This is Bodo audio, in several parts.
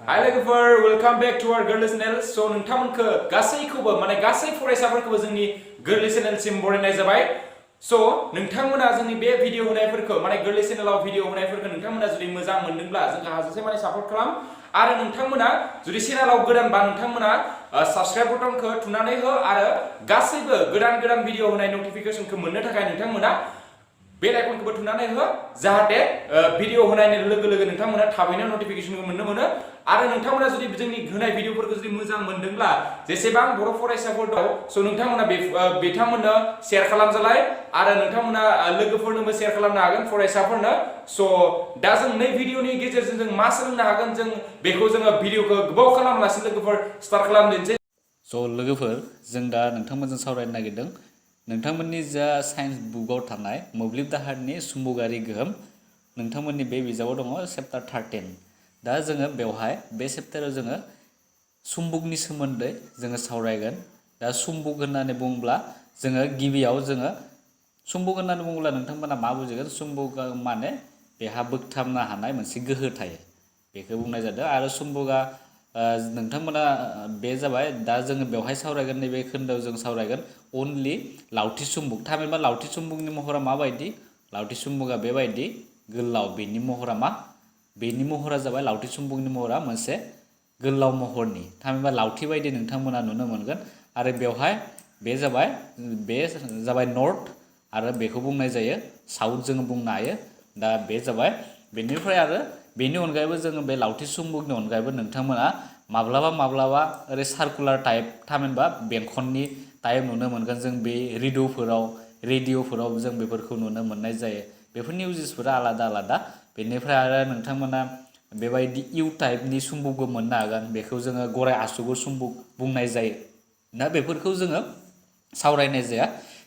Hi लोगोफोर वेलकाम बैक टू आवर गोरलै चैनेल सो नोंथांमोनखौ गासैखौबो माने गासै फरायसाफोरखौबो जोंनि गोरलै चैनेलसिम बरायनाय जाबाय सो नोंथांमोना जोंनि बे भिडिअ होनायफोरखौ माने गोरलै चैनेलाव भिडिअ होनायफोरखौ नोंथांमोना जुदि मोजां मोनदोंब्ला जोंखौ हाजासे माने सापर्ट खालाम आरो नोंथांमोना जुदि चैनेलाव गोदानबा नोंथांमोना साबस्क्राइब बटनखौ थुनानै हो आरो गासैबो गोदान भिडिअ होनाय नटिफिकेशनखौ मोननो थाखाय नोंथांमोना बेल आइकनखौबो थुनानै हो जाहाथे भिडिअ होनायनि लोगो लोगो नोंथांमोना थाबैनो नटिफिकेशनखौ मोननो मोनो आरो नोंथांमोना जुदि जोंनि होनाय भिडिअफोरखौ जुदि मोजां मोनदोंब्ला जेसेबां बर' फरायसाफोर दं सो नोंथांमोना बिथांमोननो शेयार खालामजालाय आरो नोंथांमोना लोगोफोरनोबो शेयार खालामनो हागोन फरायसाफोरनो सो दा जों नै भिडिअनि गेजेरजों जों मा सोलोंनो हागोन जों बेखौ जोङो भिडिअखौ गोबाव खालामालासिनो लोगोफोर स्टार्ट खालामदिनोसै सो लोगोफोर जों दा नोंथांमोनजों सावरायनो नागिरदों नोंथांमोननि जा साइन्स बुकआव थानाय मोब्लिब दाहारनि सुम्बुगारि गोहोम नोंथांमोननि बे बिजाबाव दङ चैप्टार 13 दा जोङो बेवहाय बे चैप्टाराव जोङो सुम्बुकनि सोमोन्दै जोङो सावरायगोन दा सुम्बुक होननानै बुङोब्ला जोङो गिबियाव जोङो सुम्बुक होननानै बुङोब्ला नोंथांमोना मा बुजिगोन सुम्बुक माने बेहा बोगथाबनो हानाय मोनसे गोहो थायो बेखौ बुंनाय जादों आरो सुम्बुकआ नोंथांमोना बे जाबाय दा जोङो बेवहाय सावरायगोन नैबे खोन्दोआव जों सावरायगोन अनलि लावथि सुम्बुक थामहिनबा लावथि सुम्बुकनि महरा माबायदि लावथि सुम्बुकआ बेबायदि गोलाव बेनि महरा मा बेनि महरा जाबाय लावथि सुम्बुकनि महरा मोनसे गोलाव महरनि थामहिनबा लावथि बायदि नोंथांमोना नुनो मोनगोन आरो बेवहाय बे जाबाय नर्थ आरो बेखौ बुंनाय जायो साउथ जोङो बुंनो हायो दा बे जाबाय बेनिफ्राय आरो बेनि अनगायैबो जोङो बे लावथि सुम्बुकनि अनगायैबो नोंथांमोना माब्लाबा ओरै सार्कुलार टाइप थामहिनबा बेंखननि टाइप नुनो मोनगोन जों बे रेडिअ'फोराव जों बेफोरखौ नुनो मोननाय जायो बेफोरनि इउजेसफोरा आलादा बेनिफ्राय आरो नोंथांमोना बेबायदि इउ टाइपनि सुम्बुकबो मोननो हागोन बेखौ जोङो गराय आसुगुर सुम्बुक बुंनाय जायो दा बेफोरखौ जोङो सावरायनाय जाया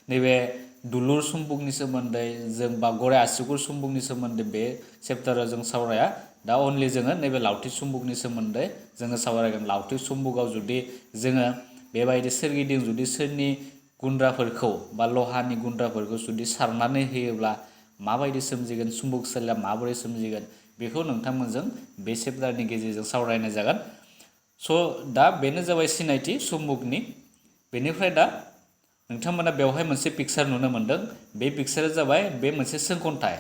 नैबे दुलुर सुम्बुकनि सोमोन्दै जों बा गराय आसुगुर सुम्बुकनि सोमोन्दै बे चैप्टाराव जों सावराया दा अनलि जोङो नैबे लावथि सुम्बुकनि सोमोन्दै जोङो सावरायगोन लावथि सुम्बुकआव जुदि जोङो बेबायदि सोरगिदिं जुदि सोरनि गुन्द्राफोरखौ बा लहानि गुन्द्राफोरखौ जुदि सारनानै होयोब्ला माबायदि सोमजिगोन सुम्बुक सोलाया माबोरै सोमजिगोन बेखौ नोंथांमोनजों बे चैप्टारनि गेजेरजों सावरायनाय जागोन सो दा बेनो जाबाय सिनायथि सुम्बुकनि बेनिफ्राय दा नोंथांमोना बेवहाय मोनसे पिक्चार नुनो मोनदों बे पिक्चारा जाबाय बे मोनसे सोंखन्थाइ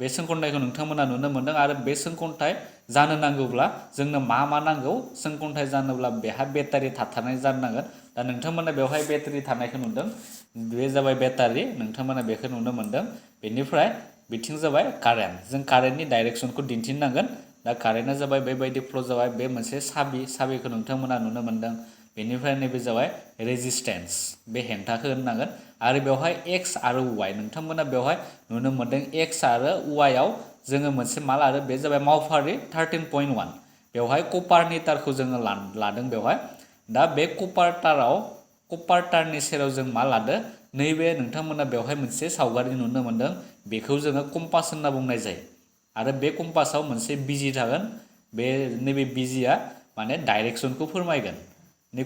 बे सोंखन्थाइखौ नोंथांमोना नुनो मोनदों आरो बे सोंखन्थाइ जानो नांगौब्ला जोंनो मा नांगौ सोंखन्थाइ जानोब्ला बेहा बेटारि थाथारनाय जानो नांगोन दा नोंथांमोना बेवहाय बेटारि थानायखौ नुदों बे जाबाय बेटारि नोंथांमोना बेखौ नुनो मोनदों बेनिफ्राय बिथिं जाबाय कारेन्ट जों कारेन्टनि डाइरेक्सनखौ दिन्थिनांगोन दा कारेन्टआ जाबाय बेबायदि फ्ल' जाबाय बे मोनसे साबिखौ नोंथांमोना नुनो मोनदों बेनिफ्राय नैबे जाबाय रेजिस्टेन्स बे हेंथाखौ होननांगोन आरो बेवहाय एक्स आरो वाइ नोंथांमोना बेवहाय नुनो मोनदों एक्स आरो वाइआव जोङो मोनसे मा लादों बे जाबाय मावफारि 13.1 बेवहाय कपारनि तारखौ जोङो लादों बेवहाय दा बे कपार तारनि सेराव जों मा लादों नैबे नोंथांमोना बेवहाय मोनसे सावगारि नुनो मोनदों बेखौ जोङो कम्पास होनना बुंनाय जायो आरो बे कम्पासाव मोनसे बिजि थागोन बे नैबे बिजिया माने डाइरेक्सनखौ फोरमायगोन नै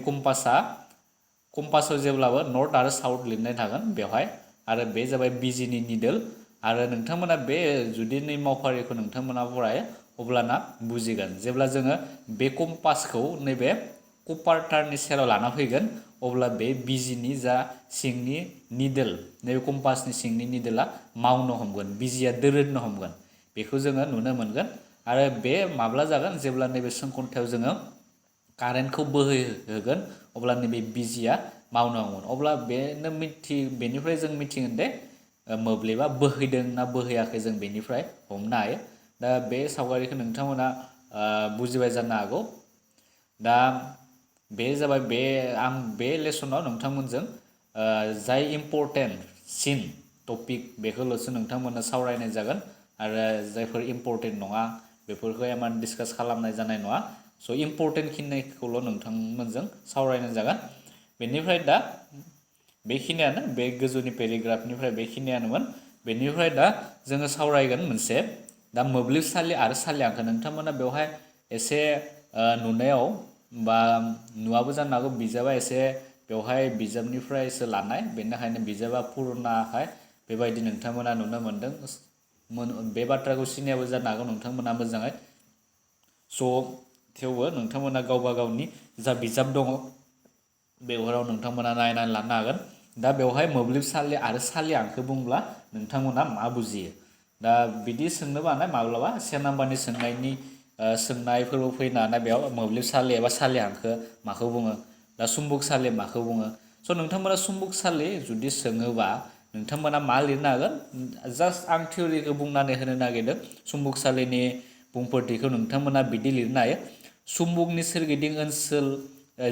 कम्पासाव जेब्लाबो नर्थ आरो साउथ लिरनाय थागोन बेवहाय आरो बे जाबाय बिजिनि निडल आरो नोंथांमोना बे जुदि नै मावफारिखौ नोंथांमोना फरायो अब्लाना बुजिगोन जेब्ला जोङो बे कम्पासखौ नैबे कपार तारनि सेराव लाना फैगोन अब्ला बे बिजिनि जा सिंनि निडल नैबे कम्पासनि सिंनि निडला मावनो हमगोन बिजिया दोरोदनो हमगोन बेखौ जोङो नुनो मोनगोन आरो बे माब्ला जागोन जेब्ला नैबे सोंखन्थायाव जोङो कारेन्टखौ बोहैहोगोन अब्ला नैबे बिजिया मावनो हमगोन अब्ला बेनिफ्राय जों मिथिगोन दे मोब्लिबा बोहैदों ना बोहैयाखै जों बेनिफ्राय हमनो हायो दा बे सावगारिखौ नोंथांमोना बुजिबाय जानो हागौ दा बे जाबाय आं बे लेसनाव नोंथांमोनजों जाय इम्परटेन्ट टपिक बेखौल'सो नोंथांमोननो सावरायनाय जागोन आरो जायफोर इम्परटेन्ट नङा बेफोरखौ इमान डिसकास खालामनाय जानाय नङा सो इम्परटेन्ट खिनिखौल' नोंथांमोनजों सावरायनाय जागोन बेनिफ्राय दा बेखिनियानो बे गोजौनि पेराग्राफनिफ्राय बेखिनियानोमोन बेनिफ्राय दा जोङो सावरायगोन मोनसे दा मोब्लिबसालि आरो सालिआखौ नोंथांमोना बेवहाय एसे नुनायाव बा नुवाबो जानो हागौ बिजाबा एसे बेवहाय बिजाबनिफ्रायसो लानाय बेनिखायनो बिजाबा पुरुनाखाय बेबायदि नोंथांमोना नुनो मोनदों बे बाथ्राखौ सिनायाबो जानो हागौ नोंथांमोना मोजाङै स' थेवबो नोंथांमोना गावबा गावनि जा बिजाब दङ बेवहाय नोंथांमोना नायनानै लानो हागोन दा बेवहाय मोब्लिबसालि आरो सालि हांखो बुंब्ला नोंथांमोना मा बुजियो दा बिदि सोंनोबो हानाय माब्लाबा से नाम्बारनि सोंनायफोरबो फैनो हानाय बेयाव मोब्लिबसालि एबा सालि हांखो माखौ बुङो दा सुम्बुकसालि माखौ बुङो स' नोंथांमोना सुम्बुकसालि जुदि सोङोबा नोंथांमोना मा लिरनो हागोन जास्ट आं थियरिखौ बुंनानै होनो नागिरदों सुम्बुकसालिनि बुंफोरथिखौ नोंथांमोना बिदि लिरनो हायो सुम्बुकनि सोरगिदिं ओनसोल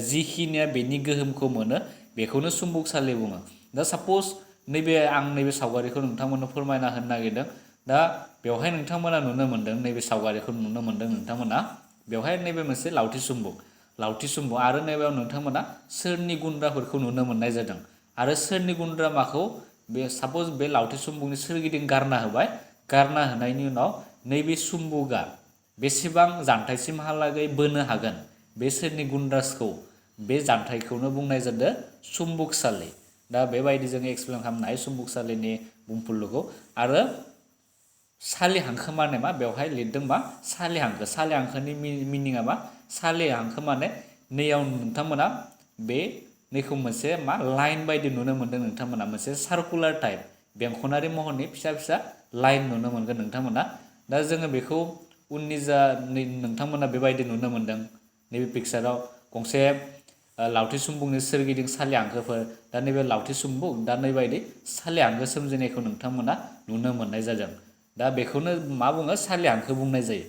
जिखिनिया बेनि गोहोमखौ मोनो बेखौनो सुम्बुकसालि बुङो दा साप'ज नैबे आं नैबे सावगारिखौ नोंथांमोननो फोरमायना होनो नागिरदों दा बेवहाय नोंथांमोना नुनो मोन्दों नैबे सावगारिखौ नुनो मोन्दों नोंथांमोना बेवहाय नैबे मोनसे लावथि सुम्बुक आरो नैबेयाव नोंथांमोना सोरनि गुन्द्राफोरखौ नुनो मोननाय जादों आरो सोरनि गुन्द्रा माखौ बे साप'ज बे लावथि सुम्बुकनि सोरगिदिं गारना होबाय गारना होनायनि उनाव नैबे सुम्बुकआ बेसेबां जानथाइसिमहालागै बोनो हागोन बे सोरनि गुन्द्रासखौ बे जानथाइखौनो बुंनाय जादों सुम्बुकसालि दा बेबायदि जोङो एक्सप्लेन खालामनो हायो सुम्बुकसालिनि बुंफुरलुखौ आरो सालि हांखो माने मा बेवहाय लिरदों मा सालि हांखोनि मिनिङा मा सालि हांखो माने नैयाव नोंथांमोना बे नैखौ मोनसे मा लाइन बायदि नुनो मोन्दों नोंथांमोना मोनसे सार्कुलार टाइप बेंखनारि महरनि फिसा फिसा लाइन नुनो मोनगोन नोंथांमोना दा जोङो बेखौ उननि जा नोंथांमोना बेबायदि नुनो मोन्दों नैबे पिक्साराव गंसे लावथि सुम्बुकनि सोरगिदिं सालि हांखोफोर दा नैबे लावथि सुम्बुक दा नैबायदि सालि हांखो सोमजिनायखौ नोंथांमोना नुनो मोननाय जादों दा बेखौनो मा बुङो सालि हांखो बुंनाय जायो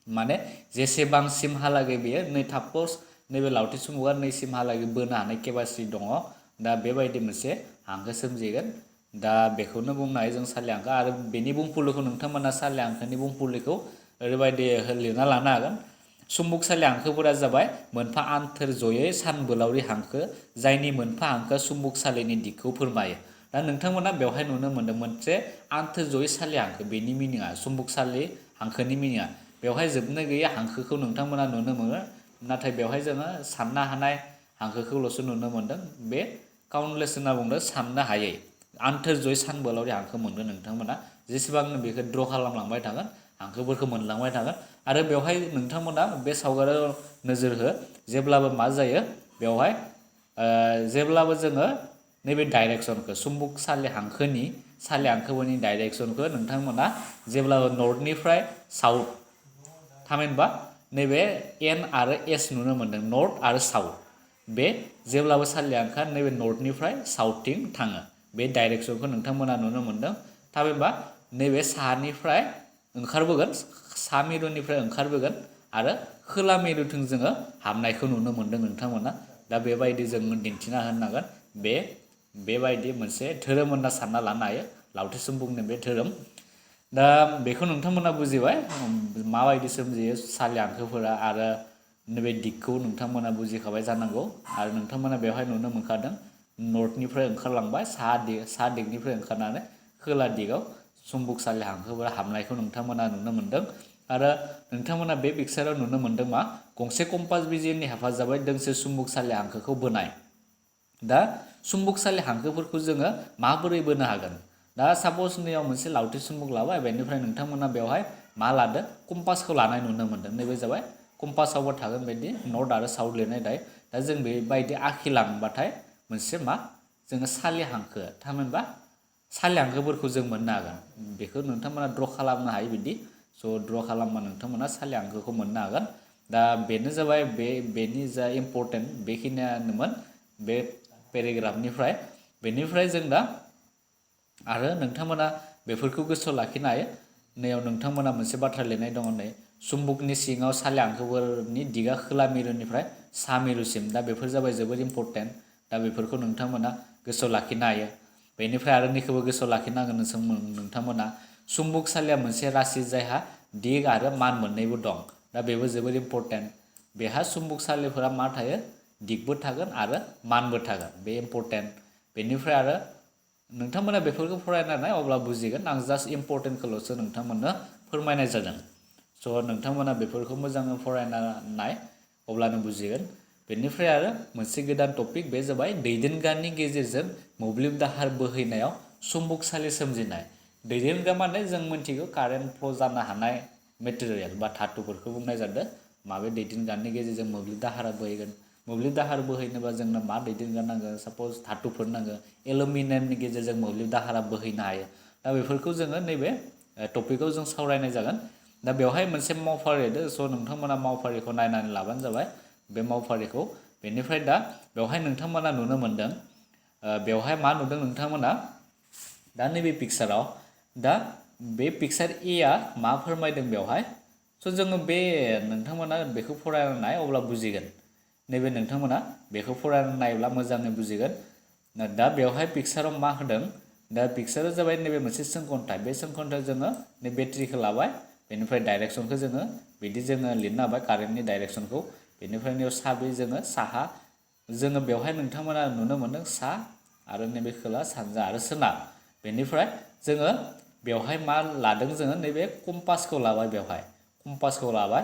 माने जेसेबांसिमहालागै बेयो नै साप'ज नैबे लावथि सुम्बुकआ नैसिमहालागै बोनो हानाय केपासिटि दङ दा बेबायदि मोनसे हांखो सोमजिगोन दा बेखौनो बुंनो हायो जों सालि हांखो आरो बेनि बुंफुरलुखौ नोंथांमोना सालि हांखोनि बुंफुरलुखौ ओरैबायदि लिरना लानो हागोन सुम्बुकसालि हांखोफोरा जाबाय मोनफा आन्थोर जयै सानबोलावरि हांखो जायनि मोनफा हांखोआ सुम्बुकसालिनि दिगखौ फोरमायो दा नोंथांमोना बेवहाय नुनो मोन्दों मोनसे आन्थोर जयै सालि हांखो बेनि मिनिङा सुम्बुकसालि हांखोनि मिनिङा बेवहाय जोबनो गैयै हांखोखौ नोंथांमोना नुनो मोनो नाथाय बेवहाय जोङो साननो हानाय हांखोखौल'सो नुनो मोन्दों बे काउन्टलेस होनना बुंदों साननो हायै आन्थोर जयै सानबोलावरि हांखो मोनगोन नोंथांमोना जेसेबांनो बेखौ ड्र खालामलांबाय थागोन हांखोफोरखौ मोनलांबाय थागोन आरो बेवहाय नोंथांमोना बे सावगारियाव नोजोर हो जेब्लाबो मा जायो बेवहाय जेब्लाबो जोङो नैबे डाइरेक्सनखौ सुम्बुकसालि हांखोफोरनि डाइरेक्सनखौ नोंथांमोना जेब्लाबो नर्थनिफ्राय साउथ थामहिनबा नैबे एन आरो एस नुनो मोन्दों नर्थ आरो साउथ बे जेब्लाबो सालि हांखोआ नैबे नर्थनिफ्राय साउथथिं थाङो बे डाइरेक्सनखौ नोंथांमोना नुनो मोन्दों थामहिनबा नैबे साहानिफ्राय ओंखारबोगोन सा मिरुनिफ्राय ओंखारबोगोन आरो खोला मिरुथिं जोङो हाबनायखौ नुनो मोन्दों नोंथांमोना दा बेबायदि जों दिन्थिना होनांगोन बेबायदि मोनसे धोरोम होनना सानना लानो हायो लावथि सुम्बुकनि बे धोरोम दा बेखौ नोंथांमोना बुजिबाय माबायदि सोमजियो सालि हांखोफोरा आरो नैबे दिगखौ नोंथांमोना बुजिखाबाय जानांगौ आरो नोंथांमोना बेवहाय नुनो मोनखादों नर्थनिफ्राय ओंखारलांबाय साहा दिगनिफ्राय ओंखारनानै खोला दिगाव सुम्बुकसालि हांखोफोरा हाबनायखौ नोंथांमोना नुनो मोन्दों आरो नोंथांमोना बे पिक्साराव नुनो मोन्दों मा गंसे कम्पास बिजिरनि हेफाजाबै दोंसे सुम्बुकसालि हांखोखौ बोनाय दा सुम्बुकसालि हांखोफोरखौ जोङो माबोरै बोनो हागोन दा साप'ज नैयाव मोनसे लावथि सुम्बुक लाबाय बेनिफ्राय नोंथांमोना बेवहाय मा लादों कम्पासखौ लानाय नुनो मोन्दों नैबे जाबाय कम्पासावबो थागोन बायदि नर्थ आरो साउथ लिरनाय दाय दा जों बेबायदि आखिलांबाथाय मोनसे मा जोङो सालि हांखो थामहिनबा सालि हांखोफोरखौ जों मोननो हागोन बेखौ नोंथांमोना ड्र खालामनो हायो बिदि स' ड्र खालामबा नोंथांमोना सालि हांखोखौ मोननो हागोन दा बेनो जाबाय बेनि जा इम्परटेन्ट बेखिनियानोमोन बे पेरेग्राफनिफ्राय बेनिफ्राय जों दा आरो नोंथांमोना बेफोरखौ गोसोआव लाखिनो हायो नैयाव नोंथांमोना मोनसे बाथ्रा लिरनाय दङ नै सुम्बुकनि सिङाव सालि हांखोफोरनि दिगा खोला मिरुनिफ्राय सा मिरुसिम दा बेफोर जाबाय जोबोद इम्परटेन्ट दा बेफोरखौ नोंथांमोना गोसोआव लाखिनो हायो बेनिफ्राय आरो नैखौबो गोसोआव लाखिनांगोन नोंथांमोना सुम्बुकसालिया मोनसे राशि जायहा दिग आरो मान मोननैबो दं दा बेबो जोबोद इम्परटेन्ट बेहा सुम्बुकसालिफोरा मा थायो दिगबो थागोन आरो मानबो थागोन बे इम्परटेन्ट बेनिफ्राय आरो नोंथांमोना बेफोरखौ फरायनानै अब्ला बुजिगोन आं जास्ट इम्परटेन्टखौल'सो नोंथांमोननो फोरमायनाय जादों स' नोंथांमोना बेफोरखौ मोजाङै फरायनाय अब्लानो बुजिगोन बेनिफ्राय आरो मोनसे गोदान टपिक बे जाबाय दैदेनग्रानि गेजेरजों मोब्लिब दाहार बोहैनायाव सुम्बुकसालि सोमजिनाय दैदेनग्रा माने जों मिथिगौ कारेन्ट फ्ल' जानो हानाय मेटेरियेल बा धातुफोरखौ बुंनाय जादों माबे दैदेनग्रानि गेजेरजों मोब्लिब दाहारा बोहैगोन मोब्लिब दाहार बोहैनोबा जोंनो मा दैदेनग्रा नांगोन साप'ज धातुफोर नांगोन एलुमिनियामनि गेजेरजों मोब्लिब दाहारा बोहैनो हायो दा बेफोरखौ जोङो नैबे टपिकआव जों सावरायनाय जागोन दा बेवहाय मोनसे मावफारि दं स' नोंथांमोना मावफारिखौ नायनानै लाबानो जाबाय बे मावफारिखौ बेनिफ्राय दा बेवहाय नोंथांमोना नुनो मोनदों बेवहाय मा नुदों नोंथांमोना दा नैबे पिक्साराव दा बे पिक्सार एआ मा फोरमायदों बेवहाय स' जोङो बे नोंथांमोना बेखौ फरायनानै नाय अब्ला बुजिगोन नैबे नोंथांमोना बेखौ फरायनानै नायोब्ला मोजाङै बुजिगोन दा बेवहाय पिक्साराव मा होदों दा पिक्सारा जाबाय नैबे मोनसे सोंखन्थाइ बे सोंखन्थाइ जोङो नै बेटारिखौ लाबाय बेनिफ्राय डाइरेक्सनखौ जोङो बिदि जोङो लिरनो हाबाय कारेन्टनि डाइरेक्सनखौ बेनिफ्राय नैयाव साबि जोङो साहा जोङो बेवहाय नोंथांमोना नुनो मोनदों सा आरो नैबे खोला सानजा आरो सोनाब बेनिफ्राय जोङो बेवहाय मा लादों जोङो नैबे कम्पासखौ लाबाय बेवहाय कम्पासखौ लाबाय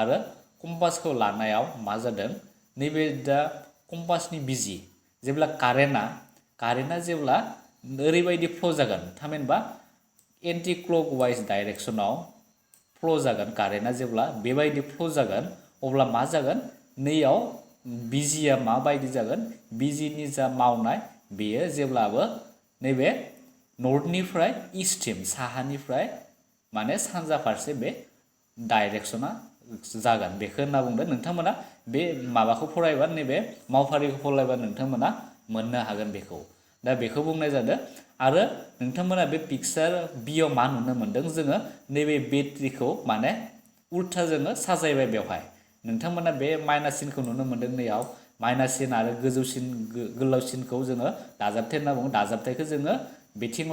आरो कम्पासखौ लानायाव मा जादों नैबे दा कम्पासनि बिजि जेब्ला कारेन्टआ जेब्ला ओरैबायदि फ्ल' जागोन थामहिनबा एन्टि क्लकवाइज डाइरेक्सनाव फ्ल' जागोन कारेन्टआ जेब्ला बेबायदि फ्ल' जागोन अब्ला मा जागोन नैयाव बिजिया माबायदि जागोन बिजिनि जा मावनाय बेयो जेब्लाबो नैबे नर्थनिफ्राय इस्टसिम साहानिफ्राय माने सानजा फारसे बे डाइरेक्सना जागोन बेखौ होनना बुंदों नोंथांमोना बे माबाखौ फरायबा नैबे मावफारिखौ फरायबा नोंथांमोना मोननो हागोन बेखौ दा बेखौ बुंनाय जादों आरो नोंथांमोना बे पिक्सार बियाव मा नुनो मोनदों जोङो नैबे बेटारिखौ माने उल्था जोङो साजायबाय बेवहाय नोंथांमोना बे माइनास सिनखौ नुनो मोनदों नैयाव माइनास सिन आरो गोजौसिन गोलावसिनखौ जोङो दाजाबथाय होनना बुङो दाजाबथायखौ जोङो बिथिं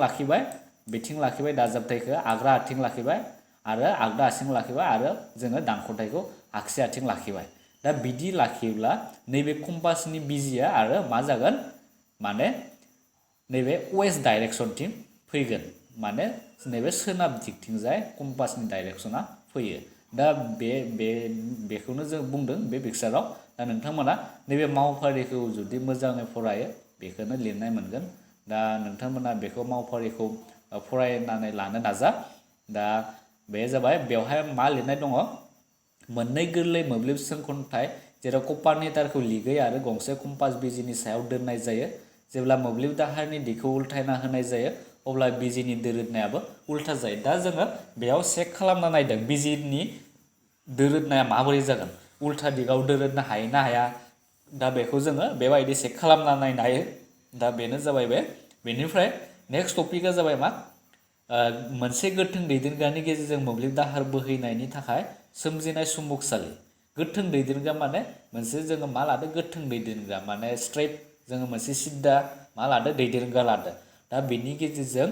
लाखिबाय दाजाबथायखौ आग्रा आथिं लाखिबाय आरो आगदा आथिं लाखिबाय आरो जोङो दांख'थायखौ आगसि आथिं लाखिबाय दा बिदि लाखियोब्ला नैबे कम्पासनि बिजिया आरो मा जागोन माने नैबे वेस्ट डाइरेक्सनथिं फैगोन माने नैबे सोनाब दिगथिंजाय कम्पासनि डाइरेक्सना फैयो दा बेखौनो जों बुंदों बे पिक्साराव दा नोंथांमोना नैबे मावफारिखौ जुदि मोजाङै फरायो बेखौनो लिरनाय मोनगोन दा नोंथांमोना बेखौ मावफारिखौ फरायनानै लानो नाजा दा बे जाबाय बेवहाय मा लिरनाय दङ मोननै गोरलै मोब्लिब सोंखन्थाइ जेराव कपारनि तारखौ लिगै आरो गंसे कम्पास बिजिनि सायाव दोननाय जायो जेब्ला मोब्लिब दाहारनि दिगखौ उल्थायना होनाय जायो अब्ला बिजिनि दोरोदनायाबो उल्था जायो दा जोङो बेयाव चेक खालामना नायदों बिजिनि दोरोदनाया माबोरै जागोन उल्था दिगाव दोरोदनो हायो ना हाया दा बेखौ जोङो बेबायदि चेक खालामना नायनो हायो दा बेनो जाबाय बेनिफ्राय नेक्स्ट टपिकआ जाबाय मा मोनसे गोथों दैदेनग्रानि गेजेरजों मोब्लिब दाहार बोहैनायनि थाखाय सोमजिनाय सुमुकसालि गोथों दैदेनग्रा माने मोनसे जोङो मा लादों गोथों दैदेनग्रा माने स्ट्रेट जोङो मोनसे सिद्दा मा लादो दैदेनग्रा लादो दा बेनि गेजेरजों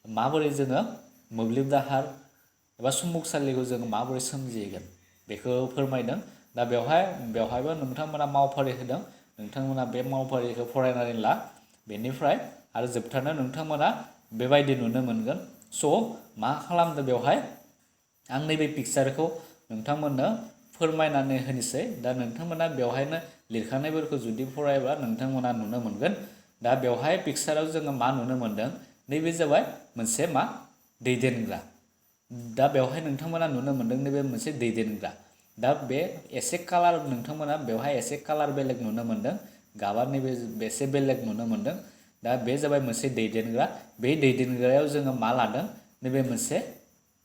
माबोरै जोङो मोब्लिब दाहार एबा सुमुकसालिखौ जोङो माबोरै सोमजिहोगोन बेखौ फोरमायदों दा बेवहायबो नोंथांमोना मावफारि होदों नोंथांमोना बे मावफारिखौ फरायनानै ला बेनिफ्राय आरो जोबथारनायाव नोंथांमोना बेबायदि नुनो मोनगोन स' मा खालामदों बेवहाय आं नैबे पिक्सारखौ नोंथांमोननो फोरमायनानै होनोसै दा नोंथांमोना बेवहायनो लिरखानायफोरखौ जुदि फरायब्ला नोंथांमोना नुनो मोनगोन दा बेवहाय पिक्साराव जोङो मा नुनो मोनदों नैबे जाबाय मोनसे मा दैदेनग्रा दा बेवहाय नोंथांमोना नुनो मोनदों नैबे मोनसे दैदेनग्रा दा बे एसे कालार नोंथांमोना बेवहाय एसे कालार बेलेग नुनो मोनदों गाबा नैबे एसे बेलेग नुनो मोनदों दा बे जाबाय मोनसे दैदेनग्रा बे दैदेनग्रायाव जोङो मा लादों नैबे मोनसे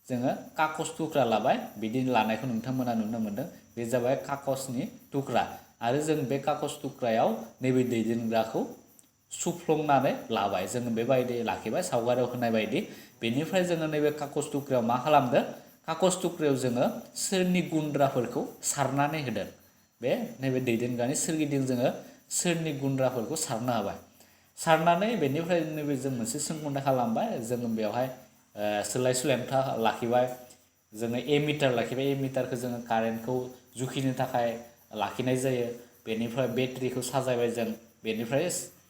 जोङो कागज थुख्रा लाबाय बिदि लानायखौ नोंथांमोना नुनो मोनदों बे जाबाय कागजनि थुख्रा आरो जों बे कागज थुख्रायाव नैबे दैदेनग्राखौ सुफ्लंनानै लाबाय जोङो बेबायदि लाखिबाय सावगारियाव होनाय बायदि बेनिफ्राय जोङो नैबे कागज थुख्रायाव मा खालामदों कागज थुख्रायाव जोङो सोरनि गुन्द्राफोरखौ सारनानै होदों बे नैबे दैदेनग्रानि सोरगिदिं जोङो सोरनि गुन्द्राफोरखौ सारनो हाबाय सारनानै बेनिफ्राय नैबे जों मोनसे सोंखन्थाइ खालामबाय जोङो बेवहाय सोलाय सोलायथा लाखिबाय जोङो एमिटार लाखिबाय एमिटारखौ जोङो कारेन्टखौ जुखिनो थाखाय लाखिनाय जायो बेनिफ्राय बेटारिखौ साजायबाय जों बेनिफ्राय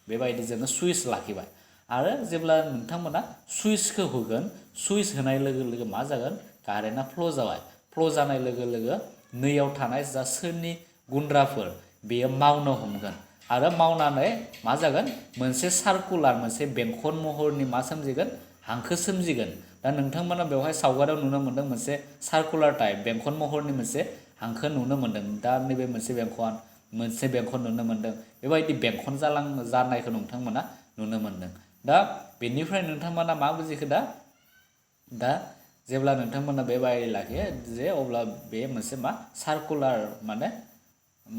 बेबायदि जोङो सुइच लाखिबाय आरो जेब्ला नोंथांमोना सुइचखौ होगोन सुइच होनाय लोगो लोगो मा जागोन कारेन्टआ फ्ल' जाबाय फ्ल' जानाय लोगो लोगो नैयाव थानाय जा सोरनि गुन्द्राफोर बेयो मावनो हमगोन आरो मावनानै मा जागोन मोनसे सार्कुलार मोनसे बेंखन महरनि मा सोमजिगोन हांखो सोमजिगोन दा नोंथांमोना बेवहाय सावगारियाव नुनो मोनदों मोनसे सार्कुलार टाइप बेंखन महरनि मोनसे हांखो नुनो मोन्दों दा नैबे मोनसे बेंखन नुनो मोन्दों बेबायदि बेंखन जानायखौ नोंथांमोना नुनो मोन्दों दा बेनिफ्राय नोंथांमोना मा बुजिखो दा जेब्ला नोंथांमोना बेबायदि लाखियो जे अब्ला बे मोनसे मा सार्कुलार माने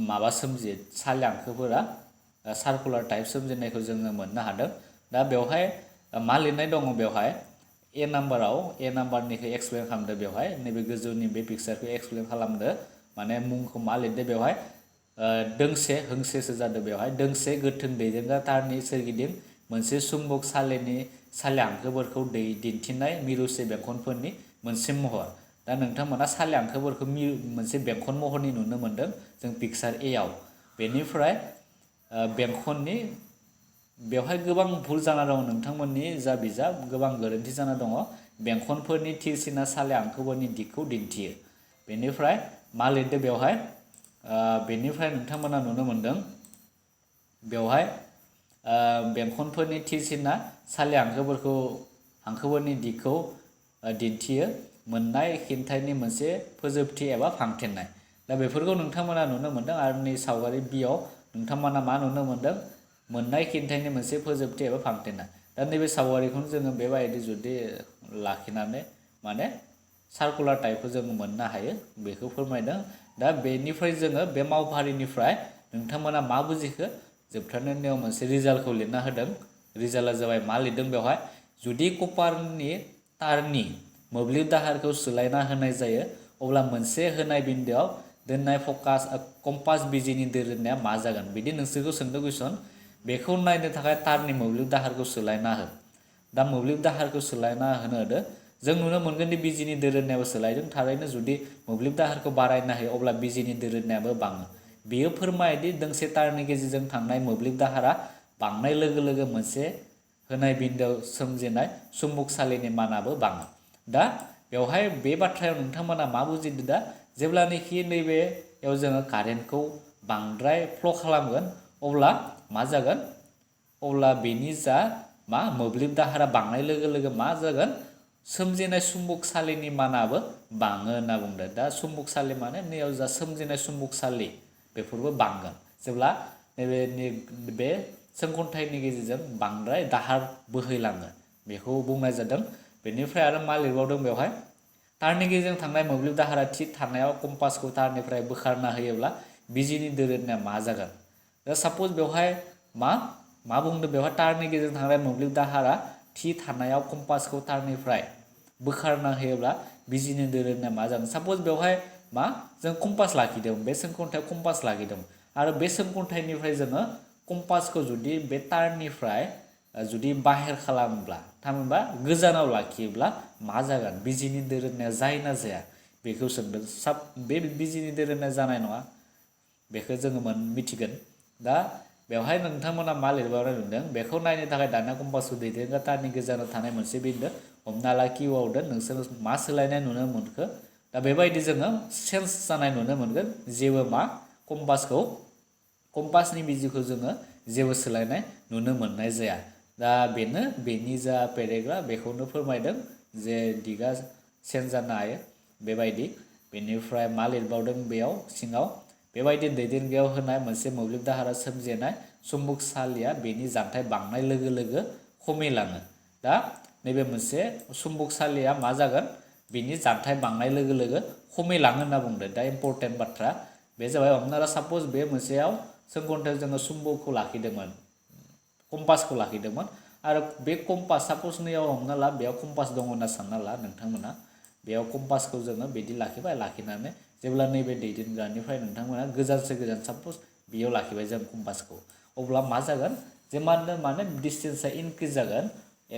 माबा सोमजियो साले हांखोफोरा सार्कुलार टाइप सोमजिनायखौ जोङो मोननो हादों दा बेवहाय मा लिरनाय दङ बेवहाय ए नाम्बारनिखौ एक्सप्लेन खालामदो बेवहाय नैबे गोजौनि बे पिक्सारखौ एक्सप्लेन खालामदो माने मुंखौ मा लिरदो बेवहाय दोंसे होंसेसो जादों बेवहाय दोंसे गोथों दैदेनग्रा तारनि सोरगिदिं मोनसे चुम्बक साले हांखोफोरखौ दिन्थिनाय मिरुसे बेंखनफोरनि मोनसे महर दा नोंथांमोना साले हांखोफोरखौ मोनसे बेंखन महरनि नुनो मोन्दों जों पिक्सार ए आव बेनिफ्राय बेंखननि बेवहाय गोबां भुल जाना दङ नोंथांमोननि जा बिजाब गोबां गोरोन्थि जाना दङ बेंखनफोरनि थिरसिना साले हांखोफोरनि दिगखौ दिन्थियो बेनिफ्राय मा लिरदो बेवहाय बेनिफ्राय नोंथांमोना नुनो मोन्दों बेवहाय बेंखनफोरनि थिरसिना साले हांखोफोरनि दिगखौ दिन्थियो मोननाय खिन्थायनि मोनसे फोजोबथि एबा फांथेनाय दा बेफोरखौ नोंथांमोना नुनो मोन्दों आरो नै सावगारि बियाव नोंथांमोना मा नुनो मोन्दों मोननाय खिन्थायनि मोनसे फोजोबथि एबा फांथेनाय दा नैबे सावगारिखौनो जोङो बेबायदि जुदि लाखिनानै माने सार्कुलार टाइपखौ जों मोननो हायो बेखौ फोरमायदों दा बेनिफ्राय जोङो बे मावफारिनिफ्राय नोंथांमोना मा बुजिखो जोबथारनायाव मोनसे रिजाल्टखौ लिरना होदों रिजाल्टआ जाबाय मा लिरदों बेवहाय जुदि कपारनि तारनि मोब्लिब दाहारखौ सोलायना होनाय जायो अब्ला मोनसे होनाय बिन्दोआव दोननाय कम्पास बिजिनि दोरोदनाया मा जागोन बिदि नोंसोरखौ सोंदों कुइसन बेखौ नायनो थाखाय तारनि मोब्लिब दाहारखौ सोलायना हो दा मोब्लिब दाहारखौ सोलायना होदो जों नुनो मोनगोन दि बिजिनि दोरोदनायाबो सोलायदों थारैनो जुदि मोब्लिब दाहारखौ बारायनो हायो अब्ला बिजिनि दोरोदनायाबो बाङो बेयो फोरमायोदि दोंसे तारनि गेजेरजों थांनाय मोब्लिब दाहारा बांनाय लोगो लोगो मोनसे होनाय बिन्दोआव सोमजिनाय चुम्बकसालिनि मानाबो बाङो दा बेवहाय बे बाथ्रायाव नोंथांमोना मा बुजिदो दा जेब्लानोखि नैबेयाव जोङो कारेन्टखौ बांद्राय फ्ल' खालामगोन अब्ला मा जागोन अब्ला बेनि जा मा मोब्लिब दाहारा बांनाय लोगो लोगो मा जागोन सोमजिनाय चुम्बकसालिनि मानाबो बाङो होनना बुंदों दा चुम्बकसालि माने नैयाव जा सोमजिनाय चुम्बकसालि बेफोरबो बांगोन जेब्ला बे सोंखन्थाइनि गेजेरजों बांद्राय दाहार बोहैलाङो बेखौ बुंनाय जादों बेनिफ्राय आरो मा लिरबावदों बेवहाय तारनि गेजेरजों थांनाय मोब्लिब दाहारा थि थानायाव कम्पासखौ तारनिफ्राय बोखारना होयोब्ला बिजिनि दोरोदनाया मा जागोन दा साप'ज बेवहाय मा बुंदों बेवहाय तारनि गेजेरजों थांनाय मोब्लिब दाहारा थि थानायाव कम्पासखौ तारनिफ्राय बोखारना होयोब्ला बिजिनि दोरोदनाया मा जागोन साप'ज बेवहाय जों कम्पास लाखिदों बे सोंखन्थायाव कम्पास लाखिदों आरो बे सोंखन्थाइनिफ्राय जोङो कम्पासखौ जुदि बे तारनिफ्राय जुदि बाहेर खालामोब्ला थामहिनबा गोजानाव लाखियोब्ला मा जागोन बिजिनि दोरोदनाया जायो ना जाया बेखौ सोंदों बे बिजिनि दोरोदनाया जानाय नङा बेखौ जोङो मिथिगोन दा बेवहाय नोंथांमोना मा लिरबावनाय नुदों बेखौ नायनो थाखाय दाना कम्पासखौ दैदेनग्रा तारनि गोजानाव थानाय मोनसे बिन्दो हमना ला किउआव दोन नोंसोर मा सोलायनाय नुनो मोनखो दा बेबायदि जोङो चेन्ज जानाय नुनो मोनगोन जेबो कम्पासनि बिजिखौ जोङो जेबो सोलायनाय नुनो मोननाय जाया दा बेनि जा पेरेग्राफ बेखौनो फोरमायदों जे दिगा चेन्ज जानो हायो बेबायदि बेनिफ्राय मा लिरबावदों बेयाव सिङाव बेबायदि दैदेनग्रायाव होनाय मोनसे मोब्लिब दाहारा सोमजिनाय चुम्बकसालिया बेनि जानथाय बांनाय लोगो लोगो खमिलाङो दा नैबे मोनसे चुम्बकसालिया मा जागोन बेनि जानथाय बांनाय लोगो लोगो खमिलाङो होनना बुंदों दा इम्परटेन्ट बाथ्रा बे जाबाय हमना ला साप'ज बे मोनसेयाव सोंखन्थायाव जोङो चुम्बकखौ लाखिदोंमोन कम्पासखौ लाखिदोंमोन आरो बे कम्पास साप'ज नैयाव हमना ला बेयाव कम्पास दङ होनना सानना ला नोंथांमोना बेयाव कम्पासखौ जोङो बिदि लाखिबाय लाखिनानै जेब्ला नैबे दैदेनग्रानिफ्राय नोंथांमोना गोजानसे गोजान साप'ज बेयाव लाखिबाय जों कम्पासखौ अब्ला मा जागोन जे माने डिसटेन्सआ इनक्रिज जागोन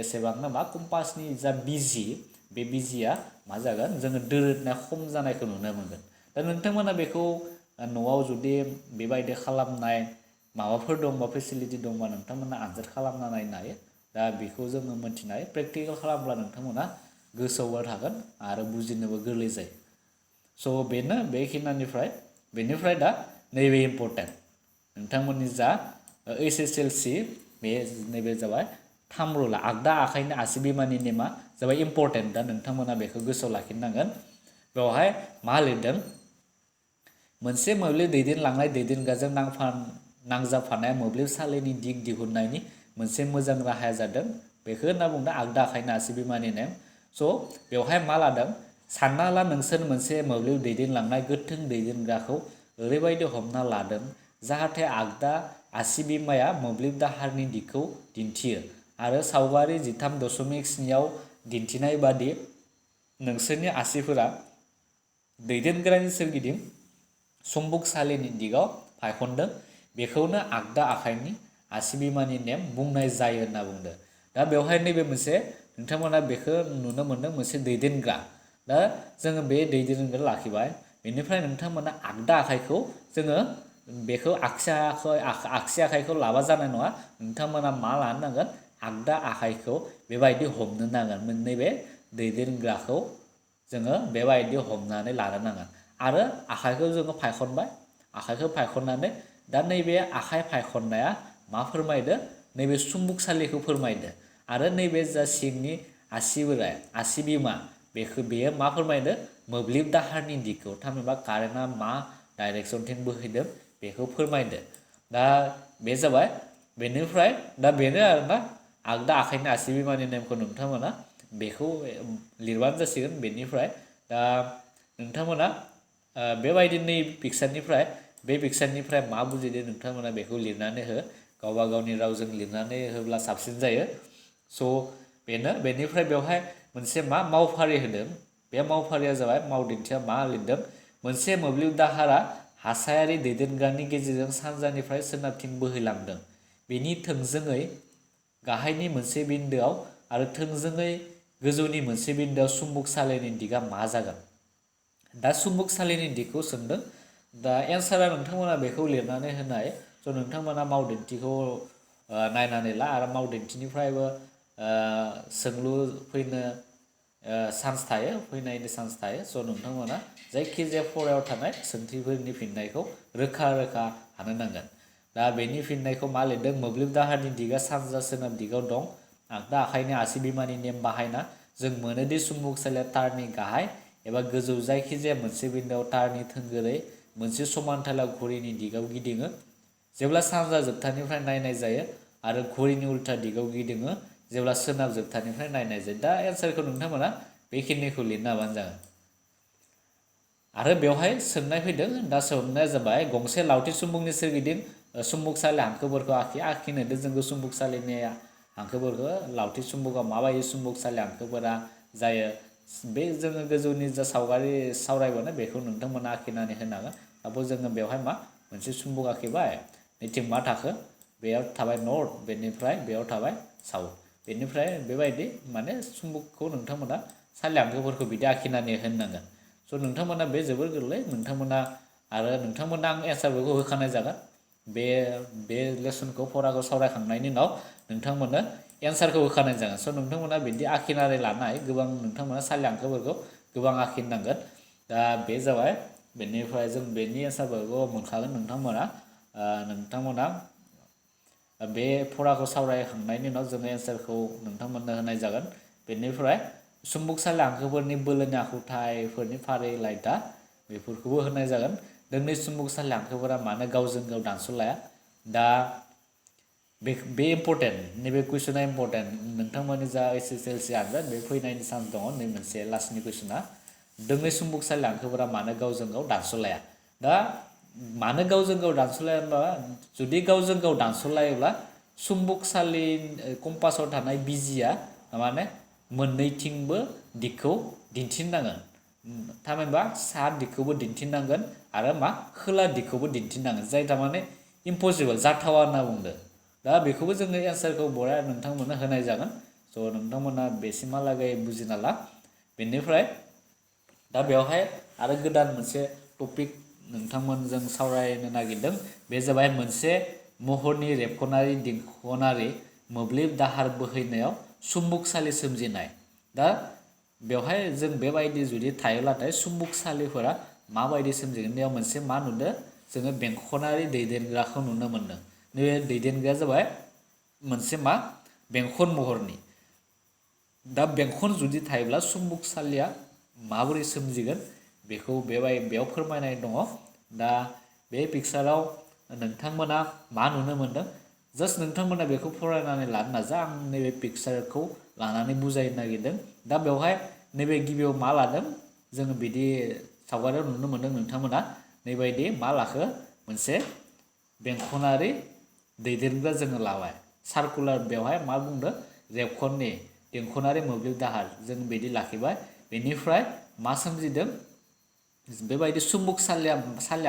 एसेबांनो कम्पासनि जा बिजि बे बिजिया मा जागोन जोङो दोरोदनाया खम जानायखौ नुनो मोनगोन दा नोंथांमोना बेखौ न'आव जुदि बेबायदि खालामनाय माबाफोर दंबा फेसिलिटि दंबा नोंथांमोना आनजाद खालामना नायनो हायो दा बेखौ जोङो मोन्थिनो हायो प्रेक्टिकेल खालामब्ला नोंथांमोना गोसोआव थागोन आरो बुजिनोबो गोरलै जायो स' बेनो बेनिफ्राय दा नैबे इम्परटेन्ट नोंथांमोननि जा HSLC बे नैबे जाबाय थाम रुला आगदा आखाइनि आसि बिमानि नेमा जाबाय इम्परटेन्ट दा नोंथांमोना बेखौ गोसोआव लाखिनांगोन बेवहाय मा लिरदों मोनसे मोब्लिब दैदेनलांनाय दैदेनग्राजों नांजाबफानाय मोब्लिबसालिनि दिग दिहुननायनि मोनसे मोजां राहाया जादों बेखौ होनना बुंदों आगदा आखाइनि आसि बिमानि नेम। स' बेवहाय मा लादों सानना ला नोंसोर मोनसे मोब्लिब दैदेनलांनाय गोथों दैदेनग्राखौ ओरैबायदि हमना लादों जाहाथे आगदा आसि बिमाया मोब्लिब दाहारनि दिगखौ दिन्थियो आरो सावगारि 13.7 आव दिन्थिनाय बादि नोंसोरनि आसिफोरा दैदेनग्रानि सोरगिदिं चुम्बकसालिनि दिगाव फायखनदों। बेखौनो आगदा आखाइनि आसि बिमानि नेम बुंनाय जायो होनना बुंदों। दा बेवहाय नैबे मोनसे नोंथांमोना बेखौ नुनो मोनदों मोनसे दैदेनग्रा। दा जोङो बे दैदेनग्रा लाखिबाय बेनिफ्राय नोंथांमोना आगदा आखाइखौ जोङो बेखौ आगसि आखाइखौ लाबा जानाय नङा। नोंथांमोना मा लानो नांगोन आगदा आखाइखौ बेबायदि हमनो नांगोन। नैबे दैदेनग्राखौ जोङो बेबायदि हमनानै लानो नांगोन आरो आखाइखौ जोङो फायखनबाय। आखाइखौ फायखननानै दा नैबे आखाइ फायखननाया मा फोरमायदो नैबे चुम्बकसालिखौ फोरमायदो आरो नैबे जा सिंनि आसि बोराइ आसि बिमा बेयो मा फोरमायदो मोब्लिब दाहारनि दिगखौ थामहिनबा कारेन्टआ मा डाइरेक्सनथिं बोहैदों बेखौ फोरमायदो। दा बे जाबाय बेनिफ्राय दा बेनो आरोना आगदा आखाइनि आसि बिमानि नेमखौ नोंथांमोना बेखौ लिरबानो जासिगोन। बेनिफ्राय दा नोंथांमोना बेबायदि नै पिक्सारनिफ्राय मा बुजिदो नोंथांमोना बेखौ लिरनानै हो। गावबा गावनि रावजों लिरनानै होब्ला साबसिन जायो। स' बेनिफ्राय बेवहाय मोनसे मा मावफारि होदों। बे मावफारिया जाबाय मावदिन्थिया मा लिरदों मोनसे मोब्लिब दाहारा हासायारि दैदेनग्रानि गेजेरजों सानजानिफ्राय सोनाबथिं बोहैलांदों। बेनि थोंजोङै गाहायनि मोनसे बिन्दोआव आरो थोंजोङै गोजौनि मोनसे बिन्दोआव चुम्बकसालिनि दिगा मा जागोन। दा चुम्बकसालिनि दिगखौ सोंदों। दा एन्सारा नोंथांमोना बेखौ लिरनानै होनाय। स' नोंथांमोना मावदिन्थिखौ नायनानै ला आरो मावदिन्थिनिफ्रायबो सोंलु फैनो फैनायनि चान्स थायो। स' नोंथांमोना जायखिजाया फरायाव थानाय सोंथिफोरनि फिननायखौ रोखा हानो नांगोन। दा बेनि फिननायखौ मा लिरदों मोब्लिब दाहारनि दिगा सानजा सोनाब दिगाव दं। आगदा आखाइनि आसि बिमानि नेम बाहायना जों मोनोदि चुम्बकसालिया तारनि गाहाय एबा गोजौ जायखिजाया मोनसे बिन्दोआव तारनि थोंगोरै मोनसे समान्थालाव घड़ीनि दिगाव गिदिङो जेब्ला सानजा जोबथानिफ्राय नायनाय जायो आरो घड़ीनि उल्था दिगाव गिदिङो जेब्ला सोनाब जोबथानिफ्राय नायनाय जायो। दा एन्सारखौ नोंथांमोना बेखिनिखौ लिरनो हाबानो जागोन। आरो बेवहाय सोंनाय फैदों। दा सोंनाया जाबाय गंसे लावथि चुम्बकनि सोरगिदिं चुम्बकसालि हांखोफोरखौ आखिनो होदों। जोंखौ चुम्बकसालिनि हांखोफोरखौ लावथि चुम्बकआव माबायदि चुम्बकसालि हांखोफोरा जायो बे जोङो गोजौनि जा सावगारि सावरायबानो बेखौ नोंथांमोना आखिनानै होनांगोन। साप'ज जोङो बेवहाय मा मोनसे चुम्बक आखिबाय नैथिं मा थाखो बेयाव थाबाय नर्थ बेनिफ्राय बेयाव थाबाय साउथ बेनिफ्राय बेबायदि माने चुम्बकखौ नोंथांमोना सालि हांखोफोरखौ बिदि आखिनानै होनांगोन। स' नोंथांमोना बे जोबोर गोरलै। नोंथांमोना आं एन्सारफोरखौ होखानाय जागोन। बे लेसनखौ फराखौ सावरायखांनायनि उनाव नोंथांमोननो एन्सारखौ होखानाय जागोन। स' नोंथांमोना बिदि आखिनानै लानाय गोबां नोंथांमोना सालि हांखोफोरखौ गोबां आखिनांगोन। दा बे जाबाय बेनिफ्राय जों बेनि एन्सारफोरखौ मोनखागोन। नोंथांमोना बे फराखौ सावरायखांनायनि उनाव जोङो एन्सारखौ नोंथांमोननो होनाय जागोन। बेनिफ्राय चुम्बकसालि हांखोफोरनि बोलोनि आखुथायफोरनि फारिलाइ दा बेफोरखौबो होनाय जागोन। दोंनै चुम्बकसालि हांखोफोरा मानो गावजों गाव दानस'लाया। दा बे इम्परटेन्ट नैबे कुइसना इम्परटेन्ट। नोंथांमोननि जा SSLC आनजाद बे फैनायनि चान्स दङ। नै मोनसे लास्टनि कुइसना दोंनै चुम्बकसालि हांखोफोरा मानो गावजों गाव दानस'लाया। दा मानो गावजों गाव दानस'लाया होनबा जुदि गावजों गाव दानस'लायोब्ला चुम्बकसालि कम्पासाव थानाय बिजिया माने मोननैथिंबो दिगखौ दिन्थिनांगोन। थामहिनबा साहा दिगखौबो दिन्थिनांगोन आरो मा खोला दिगखौबो दिन्थिनांगोन जाय थारमाने इम्पसिबल जाथावा होनना बुंदों। दा बेखौबो जोङो एन्सारखौ बरा नोंथांमोननो होनाय जागोन। स' नोंथांमोना बेसिमहालागै बुजिना ला। बेनिफ्राय दा बेवहाय आरो गोदान मोनसे टपिक नोंथांमोनजों सावरायनो नागिरदों। बे जाबाय मोनसे महरनि रेबगनारि दिंखनारि मोब्लिब दाहार बोहैनायाव चुम्बकसालि सोमजिनाय। दा बेवहाय जों बेबायदि जुदि थायोब्लाथाय चुम्बकसालिफोरा माबायदि सोमजिगोन बेयाव मोनसे मा नुदों जोङो बेंखनारि दैदेनग्राखौ नुनो मोनदों। नैबे दैदेनग्राया जाबाय मोनसे मा बेंखन महरनि। दा बेंखन जुदि थायोब्ला चुम्बकसालिया माबोरै सोमजिगोन बेखौ बेयाव फोरमायनाय दङ। दा बे पिक्साराव नोंथांमोना मा नुनो मोनदों जास्ट नोंथांमोना बेखौ फरायनानै लानो नाजा आं नैबे पिक्सारखौ लानानै बुजायनो नागिरदों दा बेवहाय नैबे गिबियाव मा लादों जोङो बिदि सावगारियाव नुनो मोनदों नोंथांमोना नैबायदि मा लाखो मोनसे बेंखनारि दैदेनग्रा जोङो लाबाय सार्कुलार बेवहाय मा बुंदों रेबखननि बेंखनारि मोब्लिब दाहार जों बिदि लाखिबाय बेनिफ्राय मा सोमजिदों बेबायदि सुम्बुक सालिया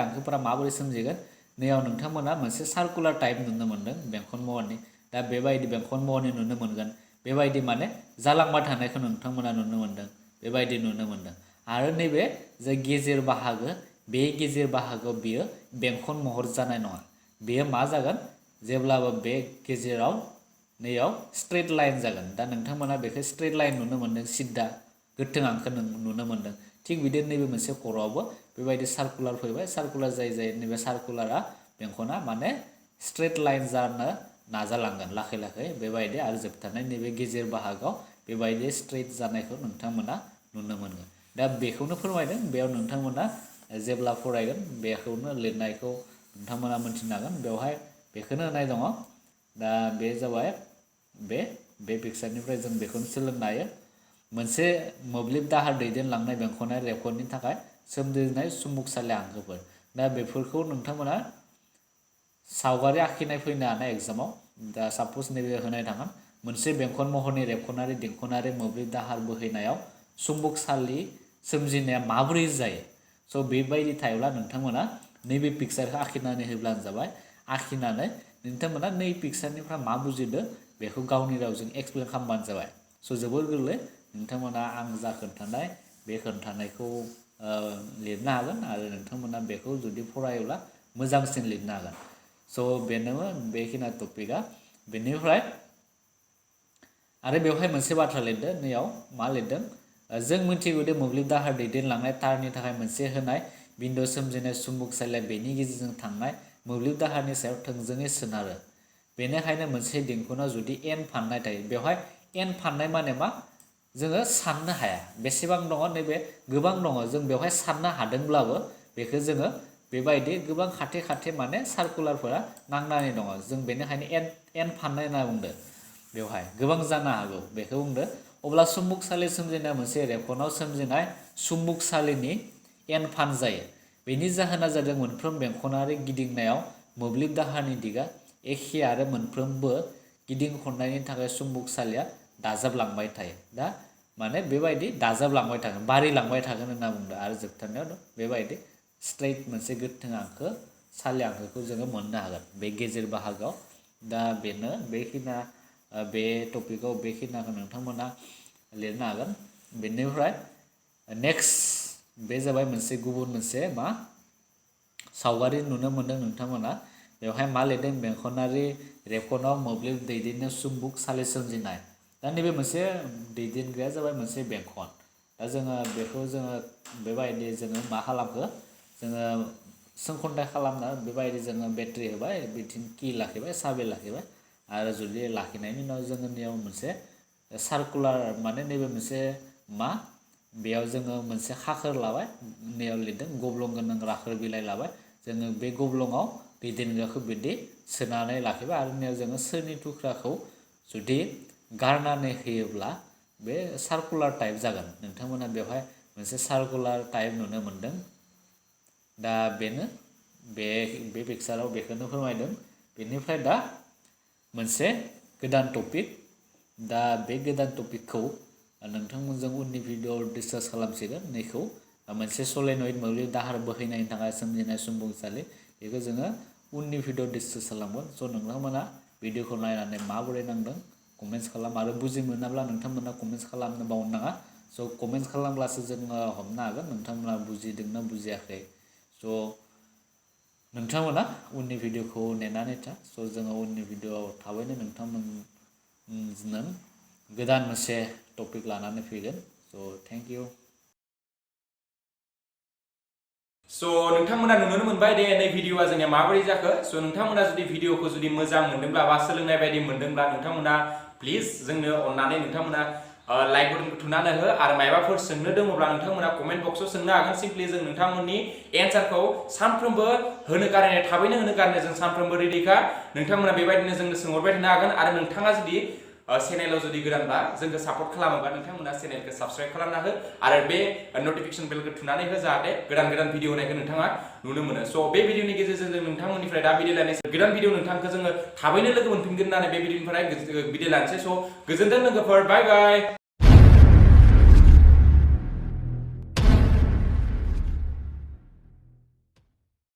हांखोफोरा माबोरै सोमजिगोन नैयाव नोंथांमोना मोनसे सार्कुलार टाइप नुनो मोनदों बेंखन महरनि दा बेबायदि बेंखन महरनि नुनो मोनगोन बेबायदि माने जालांबाय थानायखौ नोंथांमोना नुनो मोनदों बेबायदि नुनो मोनदों आरो नैबे जे गेजेर बाहागो बे गेजेर बाहागोआव बियो बेंखन महर जानाय नङा बेयो मा जागोन जेब्लाबो बे गेजेराव नैयाव स्ट्रेट लाइन जागोन दा नोंथांमोना बेखौ स्ट्रेट लाइन नुनो मोनदों सिद्दा गोथों हांखो नुनो मोनदों थिग बिदिनो नैबे मोनसे खर'आवबो बेबायदि सार्कुलार फैबाय सार्कुलार जाय नैबे सार्कुलारा बेंखना माने स्ट्रेट लाइन जानो नाजालांगोन लाखै लाखै बेबायदि आरो जोबथारनाय नैबे गेजेर बाहागोआव बेबायदि स्ट्रेट जानायखौ नोंथांमोना नुनो मोनगोन दा बेखौनो फोरमायदों बेयाव नोंथांमोना जेब्ला फरायगोन बेखौनो लिरनायखौ नोंथांमोना मोनथिनो हागोन बेवहाय बेखौनो होनाय दङ दा बे जाबाय बे पिक्सारनिफ्राय जों बेखौनो सोलोंनो हायो मोनसे मोब्लिब दाहार दैदेनलांनाय बेंखनारि रेबगननि थाखाय सोमजिनाय सुम्बुकसालि हांखोफोर दा बेफोरखौ नोंथांमोना सावगारि आखिनाय फैनो हानाय एग्जामाव दा साप'ज नैबे होनाय थागोन मोनसे बेंखन महरनि रेबखनारि देंखनारि मोब्लिब दाहार बोहैनायाव सुम्बुकसालि सोमजिनाया माबोरै जायो स' बेबायदि थायोब्ला नोंथांमोना नैबे पिक्सारखौ आखिनानै होब्लानो जाबाय आखिनानै नोंथांमोना नै पिक्सारनिफ्राय मा बुजिदो बेखौ गावनि रावजों एक्सप्लेन खालामबानो जाबाय स' जोबोर गोरलै नोंथांमोना आं जा खोन्थानाय बे खोन्थानायखौ लिरनो हागोन आरो नोंथांमोना बेखौ जुदि फरायोब्ला मोजांसिन लिरनो हागोन स' बेनोमोन बेखिना टपिकआ बेनिफ्राय आरो बेवहाय मोनसे बाथ्रा लिरदों नैयाव मा लिरदों जों मिथिगौ दे मोब्लिब दाहार दैदेनलांनाय तारनि थाखाय मोनसे होनाय बिन्दो सोमजिनाय सुम्बुकसालिया बेनि गेजेरजों थांनाय मोब्लिब दाहारनि सायाव थोंजोङै सोनारो बेनिखायनो मोनसे देंखोनाव जुदि एन फाननाय थायो बेवहाय एन फाननाय माने मा जोङो साननो हाया बेसेबां दङ नैबे गोबां दङ जों बेवहाय साननो हादोंब्लाबो बेखौ जोङो बेबायदि गोबां खाथि खाथि माने सार्कुलारफोरा नांनानै दङ जों बेनिखायनो एन फाननाय होनना बुंदो बेवहाय गोबां जानो हागौ बेखौ बुंदो अब्ला सुम्बुकसालि सोमजिनाय मोनसे रेबगनाव सोमजिनाय सुम्बुकसालिनि एन फान जायो बेनि जाहोना जादों मोनफ्रोम बेंखनारि गिदिंनायाव मोब्लिब दाहारनि दिगा एखे आरो मोनफ्रोमबो गिदिं खननायनि थाखाय सुम्बुकसालिया दाजाबलांबाय थायो दा माने बेबायदि दाजाबलांबाय थागोन बारिलांबाय थागोन होनना बुंदों आरो जोबथारनायाव बेबायदि स्ट्रेट मोनसे गोथों हांखो सालि हांखोखौ जोङो मोननो हागोन बे गेजेर बाहागोआव दा बेनो बेखिना बे टपिकआव बेखिनाखौ नोंथांमोना लिरनो हागोन बेनिफ्राय नेक्स्ट बे जाबाय मोनसे गुबुन मोनसे मा सावगारि नुनो मोनदों नोंथांमोना बेवहाय मा लिरदों बेंखनारि रेबगनाव मोब्लिब दैदेननो सुम्बुक सालि सोमजिनाय दा नैबे मोनसे दैदेनग्राया जाबाय मोनसे बेंखन दा जोङो बेखौ जोङो बेबायदि जोङो मा खालामखो जोङो सोंखन्थाइ खालामना बेबायदि जोङो बेटारि होबाय बिथिं कि लाखिबाय साबि लाखिबाय आरो जुदि लाखिनायनि उनाव जोङो नैयाव मोनसे सार्कुलार माने नैबे मोनसे मा बेयाव जोङो मोनसे खाखोर लाबाय नैयाव लिरदों गब्लं गोनां राखोर बिलाइ लाबाय जोङो बे गब्लङाव दैदेनग्राखौ बिदि सोनानै लाखिबाय आरो नैयाव जोङो सोरनि थुख्राखौ जुदि गारनानै होयोब्ला बे सार्कुलार टाइप जागोन नोंथांमोना बेवहाय मोनसे सार्कुलार टाइप नुनो मोनदों दा बेनो बे पिक्साराव बेखौनो फोरमायदों बेनिफ्राय दा मोनसे गोदान टपिक दा बे गोदान टपिकखौ नोंथांमोनजों उननि भिडिअ'आव डिसकास खालामसिगोन नैखौ मोनसे सलेनइड मोब्लिब दाहार बोहैनायनि थाखाय सोमजिनाय सुम्बुकसालि बेखौ जोङो उननि भिडिअ' डिसकास खालामगोन स' नोंथांमोना भिडिअ'खौ नायनानै माबोरै नांदों कमेन्ट्स खालाम आरो बुजि मोनाब्ला नोंथांमोना कमेन्ट्स खालामनो बावनो नाङा स' कमेन्ट्स खालामब्लासो जोङो हमनो हागोन नोंथांमोना बुजिदोंना बुजियाखै स' नोंथांमोना उननि भिडिअ'खौ नेनानै था स' जोङो उननि भिडिअ'आव थाबैनो नोंथांमोननो गोदान मोनसे टपिक लानानै फैगोन स' थेंक इउ स' नोंथांमोना नुनो मोनबाय दे नै भिडिअ'आ जोंनिया माबोरै जाखो स' नोंथांमोना जुदि भिडिअ'खौ जुदि मोजां मोनदोंब्ला बा सोलोंनाय बायदि मोनदोंब्ला नोंथांमोना प्लिज जोंनो अननानै नोंथांमोना लाइक बटनखौ थुनानै हो आरो मायबाफोर सोंनो दङब्ला नोंथांमोना कमेन्ट बक्सआव सोंनो हागोन सिम्पलि जों नोंथांमोननि एन्सारखौ सानफ्रोमबो होनो गारनाय थाबैनो होनो गारनाय जों सानफ्रोमबो रेडिखा नोंथांमोना बेबायदिनो जोंनो सोंहरबाय थानो हागोन आरो नोंथाङा जुदि चेनेलाव जुदि गोदानबा जोंखौ सापर्ट खालामोबा नोंथांमोना चेनेलखौ साबस्क्राइब खालामना हो आरो बे नटिफिकेशन बेलखौ थुनानै हो जाहाथे गोदान गोदान भिडिअ होनायखौ नोंथाङा नुनो मोनो स' बे भिडिअनि गेजेरजों जों नोंथांमोननिफ्राय दा बिदाय लानोसै गोदान भिडिअ नोंथांखौ जोङो थाबैनो लोगो मोनफिनगोन होननानै बे भिडिअनिफ्राय बिदाय लानोसै स' गोजोन्थों लोगोफोर बाय बाय